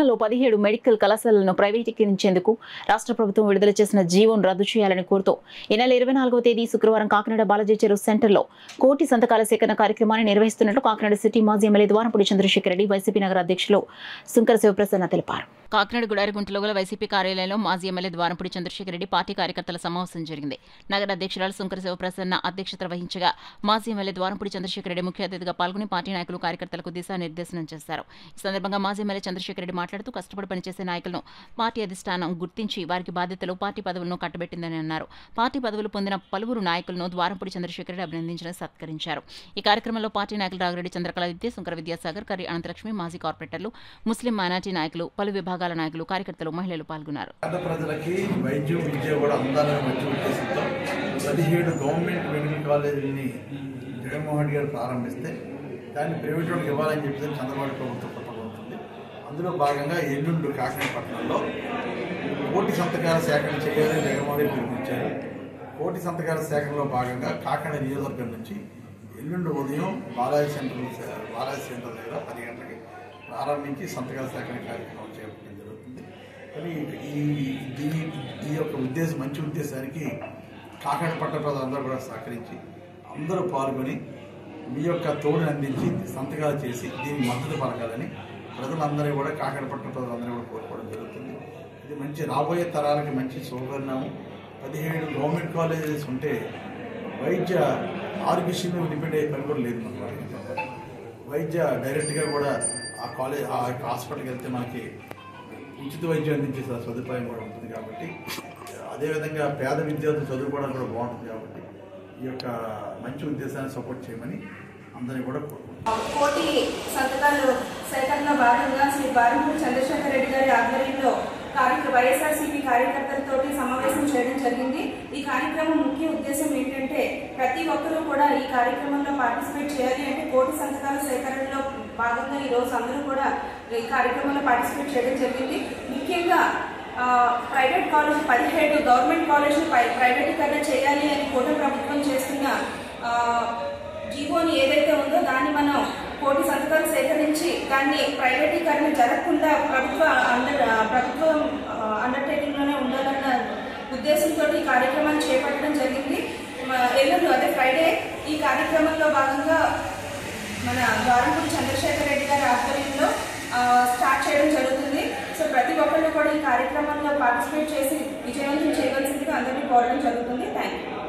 రాష్ట్రంలో 17 మెడికల్ కళాశాలలను ప్రైవేటీకరించేందుకు రాష్ట్ర ప్రభుత్వం విడుదల చేసిన జీవోను రద్దు చేయాలని కోరుతూ ఈ నెల 24వ తేదీ శుక్రవారం కాకినాడ బాలాజీ చెరువు సెంటర్లో కోటి సంతకాల సేకరణ కార్యక్రమాన్ని నిర్వహిస్తున్నట్లు కాకినాడ సిటీ మాజీ ఎమ్మెల్యే ద్వారంపూడి చంద్రశేఖర్ రెడ్డి వైసీపీ నగర అధ్యక్షులు సుంకర శివప్రసన్న తెలిపారు. కాకినాడ గుడారిగుంటలో గల వైసీపీ కార్యాలయంలో మాజీ ఎమ్మెల్యే ద్వారంపూడి చంద్రశేఖర్ రెడ్డి పార్టీ కార్యకర్తల సమావేశం జరిగింది. నగర అధ్యక్షురాలు సుంకర శివప్రసన్న అధ్యక్షత వహించగా మాజీ ఎమ్మెల్యే ద్వారంపూడి చంద్రశేఖర్ రెడ్డి ముఖ్య అతిథిగా పాల్గొని పార్టీ నాయకులు కార్యకర్తలకు దిశానిర్దేశనం చేశారు. ఈ సందర్భంగా మాజీ ఎమ్మెల్యే చంద్రశేఖర్ రెడ్డి మాట్లాడుతూ కష్టపడి పనిచేసే నాయకులను పార్టీ అధిష్టానం గుర్తించి వారికి బాధ్యతలు పార్టీ పదవులను కట్టబెట్టిందని అన్నారు. పార్టీ పదవులు పొందిన పలువురు నాయకులను ద్వారంపూడి చంద్రశేఖర్ రెడ్డి అభినందించిన సత్కరించారు. ఈ కార్యక్రమంలో పార్టీ నాయకులు రాగిరెడ్డి చంద్రకళ విద్య, సుంకర విద్యాసాగర్, కర్రి అనంతలక్ష్మి, మాజీ కార్పొరేటర్లు, ముస్లిం మైనార్టీ నాయకులు, పలు విభాగాల నాయకులు, కార్యకర్తలు, మహిళలు పాల్గొన్నారు. ప్రజలకి వైద్యం విద్య కూడా అందాలని మంచి ఉద్దేశంతో 17 గవర్నమెంట్ మెడికల్ కాలేజీని జగన్మోహన్ రెడ్డి గారు ప్రారంభిస్తే దాన్ని ప్రైవేట్ వాళ్ళకి ఇవ్వాలని చెప్పి చంద్రబాబు ప్రభుత్వం పట్టుకుంటుంది. అందులో భాగంగా ఎల్లుండి కాకినాడ పట్టణంలో కోటి సంతకాల సేకరణ చేయాలని జగన్మోహన్ రెడ్డి పిలుపునిచ్చారు. కోటి సంతకాల సేకరణలో భాగంగా కాకినాడ నియోజకవర్గం నుంచి ఎల్లుండి ఉదయం బాలాజీ సెంటర్ దగ్గర 10 గంటలకి ప్రారంభించి సంతకాల సేకరణ కార్యక్రమం చేపట్టడం జరుగుతుంది. కానీ ఈ యొక్క మంచి ఉద్దేశానికి కాకినాడ పట్టణ ప్రజలందరూ కూడా సహకరించి అందరూ పాల్గొని మీ యొక్క తోడుని అందించి సంతకాలు చేసి దీనికి మద్దతు పలకాలని ప్రజలందరూ కూడా కాకినాడ పట్టణ ప్రజలందరూ కూడా కోరుకోవడం జరుగుతుంది. ఇది మంచి రాబోయే తరాలకి మంచి సౌకర్యం. 17 గవర్నమెంట్ కాలేజెస్ ఉంటే వైద్య ఆరోగ్యశ్రీలో డిపెండ్ అయ్యే పని కూడా లేదు. మనకు వైద్య డైరెక్ట్గా కూడా ఆ హాస్పిటల్కి వెళ్తే మనకి ఉచిత వైద్యం అందించే సదుపాయం కూడా ఉంటుంది. కాబట్టి అదేవిధంగా పేద విద్యార్థులు చదువుకోవడం కూడా బాగుంటుంది. కాబట్టి ఈ యొక్క మంచి ఉద్దేశాన్ని సపోర్ట్ చేయమని అందరినీ కూడా కోరుకుంటున్నాం. కోటి సంతకాలు సేకరణలో భాగంగా శ్రీ ద్వారంపూడి చంద్రశేఖర్ రెడ్డి గారి ఆధ్వర్యంలో వైఎస్ఆర్సీపీ కార్యకర్తలతో సమావేశం చేయడం జరిగింది. ఈ కార్యక్రమం ముఖ్య ఉద్దేశం ఏంటంటే ప్రతి ఒక్కరూ కూడా ఈ కార్యక్రమంలో పార్టిసిపేట్ చేయాలి. అంటే కోటి సంతకాల సేకరణలో భాగంగా ఈ రోజు అందరూ కూడా ఈ కార్యక్రమంలో పార్టిసిపేట్ చేయడం జరిగింది. ముఖ్యంగా ప్రైవేట్ కాలేజ్ 17 గవర్నమెంట్ కాలేజీలు ప్రైవేటీకరణ చేయాలి అని కూటమి ప్రభుత్వం చేస్తున్న జీవోని ఏదైతే ఉందో దాన్ని మనం కోటి సంతకాలు సేకరించి దాన్ని ప్రైవేటీకరణ జరగకుండా ప్రభుత్వం అండర్టేకింగ్ లోనే ఉండాలన్న ఉద్దేశంతో ఈ కార్యక్రమాన్ని చేపట్టడం జరిగింది. ఎల్లుండి అదే ఫ్రైడే ఈ కార్యక్రమంలో భాగంగా మన ద్వారంపూడి చంద్రశేఖర్ రెడ్డి గారి ఆధ్వర్యంలో స్టార్ట్ చేయడం జరుగుతుంది. సో ప్రతి ఒక్కళ్ళు కూడా ఈ కార్యక్రమంలో పార్టిసిపేట్ చేసి విజయవంతం చేయవలసిందిగా అందరినీ కోరడం జరుగుతుంది. Thank you.